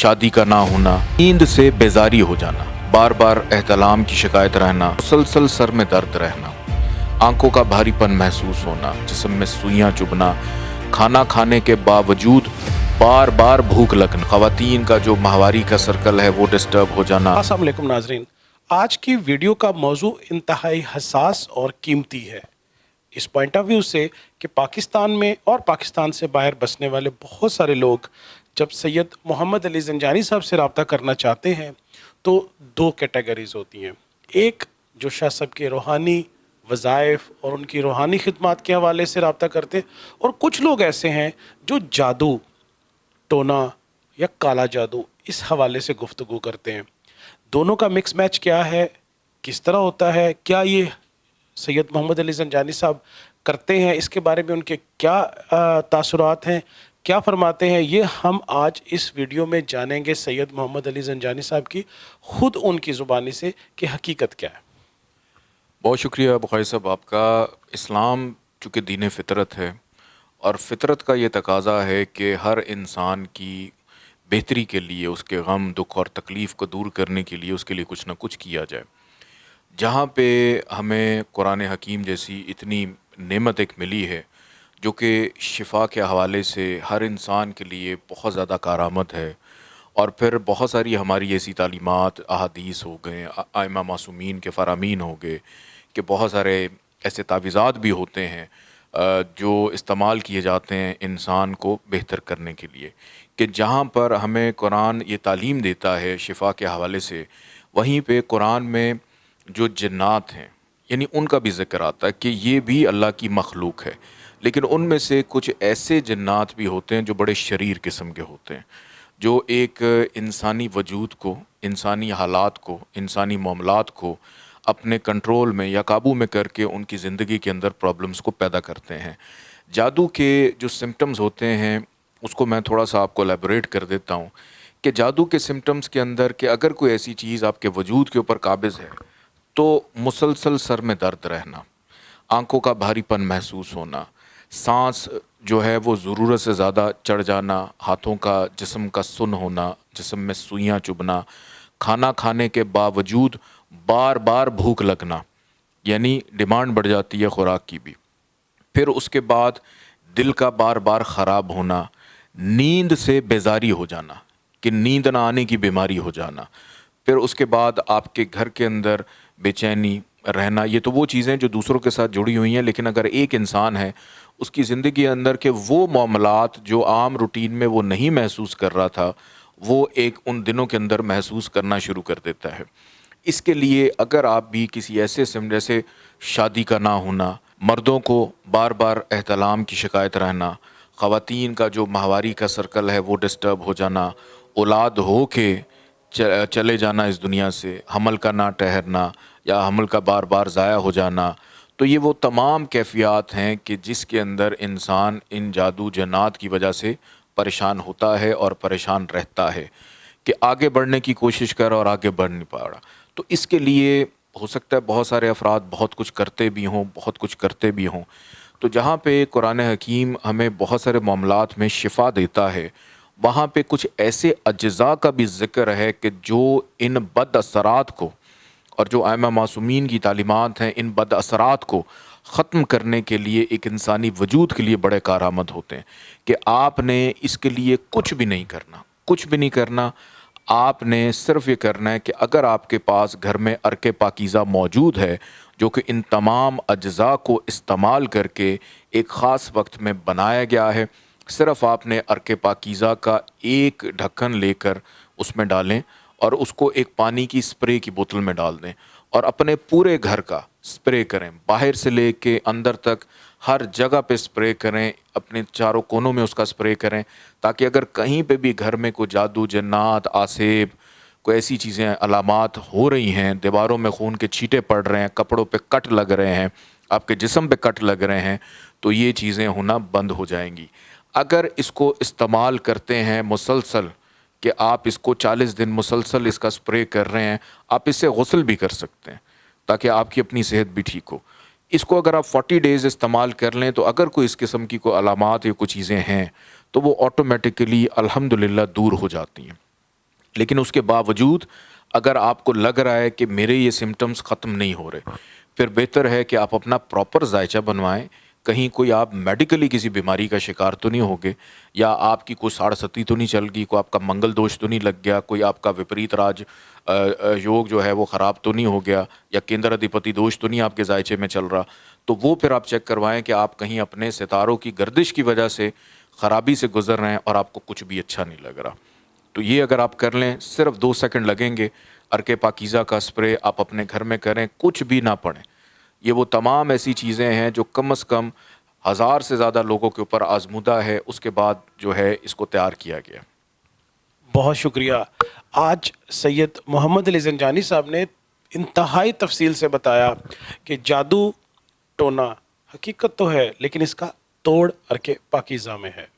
शादी का ना होना, नींद से बेजारी हो जाना, बार बार एहतलाम की शिकायत रहना, मुसलसल सर में दर्द रहना, आंखों का भारीपन महसूस होना, जिस्म में सुइयां चुभना, खाना खाने के बावजूद बार बार भूख लगना, खवातीन का जो माहवारी का सर्कल है वो डिस्टर्ब हो जाना। अस्सलाम वालेकुम नाजरीन, आज की वीडियो का मौजू इंतहाई हसास और कीमती है इस पॉइंट ऑफ व्यू से कि पाकिस्तान में और पाकिस्तान से बाहर बसने वाले बहुत सारे लोग जब सैयद मोहम्मद अली ज़ंजानी साहब से रब्ता करना चाहते हैं तो दो कैटेगरीज होती हैं। एक जो शाह साहब के रूहानी वज़ाइफ और उनकी रूहानी खिदमत के हवाले से रब्ता करते हैं, और कुछ लोग ऐसे हैं जो जादू, टोना या काला जादू इस हवाले से गुफ्तगू करते हैं। दोनों का मिक्स मैच क्या है, किस तरह होता है, क्या ये सैयद मोहम्मद अली ज़ंजानी साहब करते हैं, इसके बारे में उनके क्या तासुरात हैं, क्या फरमाते हैं, ये हम आज इस वीडियो में जानेंगे सैयद मोहम्मद अली ज़ंजानी साहब की खुद उनकी ज़ुबानी से कि हकीकत क्या है। बहुत शुक्रिया बुखारी साहब आपका। इस्लाम चूँकि दीन फितरत है और फितरत का ये तकाजा है कि हर इंसान की बेहतरी के लिए, उसके गम दुख और तकलीफ़ को दूर करने के लिए उसके लिए कुछ ना कुछ किया जाए। जहाँ पे हमें कुरान हकीम जैसी इतनी नेमत एक मिली है जो कि शिफा के हवाले से हर इंसान के लिए बहुत ज़्यादा कारामद है, और फिर बहुत सारी हमारी ऐसी तालीमात अहादीस हो गए, आइमा मासूमीन के फ़रामीन हो गए कि बहुत सारे ऐसे तावीज़ात भी होते हैं जो इस्तेमाल किए जाते हैं इंसान को बेहतर करने के लिए, कि जहाँ पर हमें कुरान ये तालीम देता है शिफा के हवाले से, वहीं पे कुरान में जो जिन्नात हैं यानी उनका भी ज़िक्र आता है कि ये भी अल्लाह की मखलूक है, लेकिन उनमें से कुछ ऐसे जिन्नात भी होते हैं जो बड़े शरीर किस्म के होते हैं, जो एक इंसानी वजूद को, इंसानी हालात को, इंसानी मामलात को अपने कंट्रोल में या काबू में करके उनकी ज़िंदगी के अंदर प्रॉब्लम्स को पैदा करते हैं। जादू के जो सिम्टम्स होते हैं उसको मैं थोड़ा सा आपको एलेबोरेट कर देता हूँ कि जादू के सिम्टम्स के अंदर कि अगर कोई ऐसी चीज़ आपके वजूद के ऊपर काबिज़ है तो मुसलसल सर में दर्द रहना, आंखों का भारीपन महसूस होना, सांस जो है वो ज़रूरत से ज़्यादा चढ़ जाना, हाथों का जिस्म का सुन होना, जिस्म में सुइयां चुभना, खाना खाने के बावजूद बार बार भूख लगना, यानी डिमांड बढ़ जाती है ख़ुराक की भी। फिर उसके बाद दिल का बार बार ख़राब होना, नींद से बेजारी हो जाना कि नींद ना आने की बीमारी हो जाना। फिर उसके बाद आपके घर के अंदर बेचैनी रहना। ये तो वो चीज़ें जो दूसरों के साथ जुड़ी हुई हैं, लेकिन अगर एक इंसान है उसकी ज़िंदगी के अंदर के वो मामलात जो आम रूटीन में वो नहीं महसूस कर रहा था, वो एक उन दिनों के अंदर महसूस करना शुरू कर देता है। इसके लिए अगर आप भी किसी ऐसे जैसे शादी का ना होना, मर्दों को बार बार एहतलाम की शिकायत रहना, ख़वातीन का जो माहवारी का सर्कल है वो डिस्टर्ब हो जाना, औलाद हो के चले जाना इस दुनिया से, हमल का ना ठहरना या हमल का बार बार ज़ाया हो जाना, तो ये वो तमाम कैफ़ियत हैं कि जिसके अंदर इंसान इन जादू जन्नात की वजह से परेशान होता है और परेशान रहता है कि आगे बढ़ने की कोशिश कर और आगे बढ़ नहीं पा रहा। तो इसके लिए हो सकता है बहुत सारे अफराद बहुत कुछ करते भी हों, बहुत कुछ करते भी हों। तो जहाँ पे कुरान हकीम हमें बहुत सारे मामलात में शिफा देता है, वहाँ पे कुछ ऐसे अज्ज़ा का भी ज़िक्र है कि जो इन बद असरात को, और जो आइमा मासूमीन की तालीमात हैं, इन बद असरात को ख़त्म करने के लिए एक इंसानी वजूद के लिए बड़े कारआमद होते हैं कि आपने इसके लिए कुछ भी नहीं करना, कुछ भी नहीं करना। आपने सिर्फ ये करना है कि अगर आपके पास घर में अर्के पाकीज़ा मौजूद है जो कि इन तमाम अज्ज़ा को इस्तेमाल करके एक ख़ास वक्त में बनाया गया है, सिर्फ आपने अर्के पाकीज़ा का एक ढक्कन लेकर उसमें डालें और उसको एक पानी की स्प्रे की बोतल में डाल दें और अपने पूरे घर का स्प्रे करें, बाहर से लेके अंदर तक हर जगह पे स्प्रे करें, अपने चारों कोनों में उसका स्प्रे करें, ताकि अगर कहीं पे भी घर में कोई जादू जन्नात आसेब कोई ऐसी चीज़ें अलामात हो रही हैं, दीवारों में खून के छींटे पड़ रहे हैं, कपड़ों पे कट लग रहे हैं, आपके जिस्म पे कट लग रहे हैं, तो ये चीज़ें होना बंद हो जाएंगी। अगर इसको इस्तेमाल करते हैं मुसलसल, कि आप इसको 40 दिन मुसलसल इसका स्प्रे कर रहे हैं, आप इससे गुस्ल भी कर सकते हैं ताकि आपकी अपनी सेहत भी ठीक हो। इसको अगर आप 40 डेज़ इस्तेमाल कर लें तो अगर कोई इस किस्म की कोई अलामात या कुछ चीज़ें हैं तो वो ऑटोमेटिकली अल्हम्दुलिल्लाह दूर हो जाती हैं। لیکن اس کے باوجود اگر آپ کو لگ رہا ہے کہ میرے یہ سمٹمز ختم نہیں ہو رہے، پھر بہتر ہے کہ آپ اپنا پراپر ذائچہ بنوائیں. کہیں کوئی آپ میڈیکلی کسی بیماری کا شکار تو نہیں ہوگے، یا آپ کی کوئی ساڑھ ستی تو نہیں چل گئی، کوئی آپ کا منگل دوش تو نہیں لگ گیا، کوئی آپ کا وپریت راج یوگ جو ہے وہ خراب تو نہیں ہو گیا، یا کیندر ادھیپتی دوش تو نہیں آپ کے ذائچے میں چل رہا. تو وہ پھر آپ چیک کروائیں کہ آپ کہیں اپنے ستاروں کی گردش کی وجہ سے خرابی سے گزر رہے ہیں اور آپ کو کچھ بھی اچھا نہیں لگ رہا. تو یہ اگر آپ کر لیں، صرف 2 سیکنڈ لگیں گے. ارکے پاکیزہ کا اسپرے آپ اپنے گھر میں کریں، کچھ بھی نہ پڑیں. یہ وہ تمام ایسی چیزیں ہیں جو کم از کم 1000 سے زیادہ لوگوں کے اوپر آزمودہ ہے، اس کے بعد جو ہے اس کو تیار کیا گیا. بہت شکریہ. آج سید محمد علی زنجانی صاحب نے انتہائی تفصیل سے بتایا کہ جادو ٹونا حقیقت تو ہے لیکن اس کا توڑ ارکے پاکیزہ میں ہے.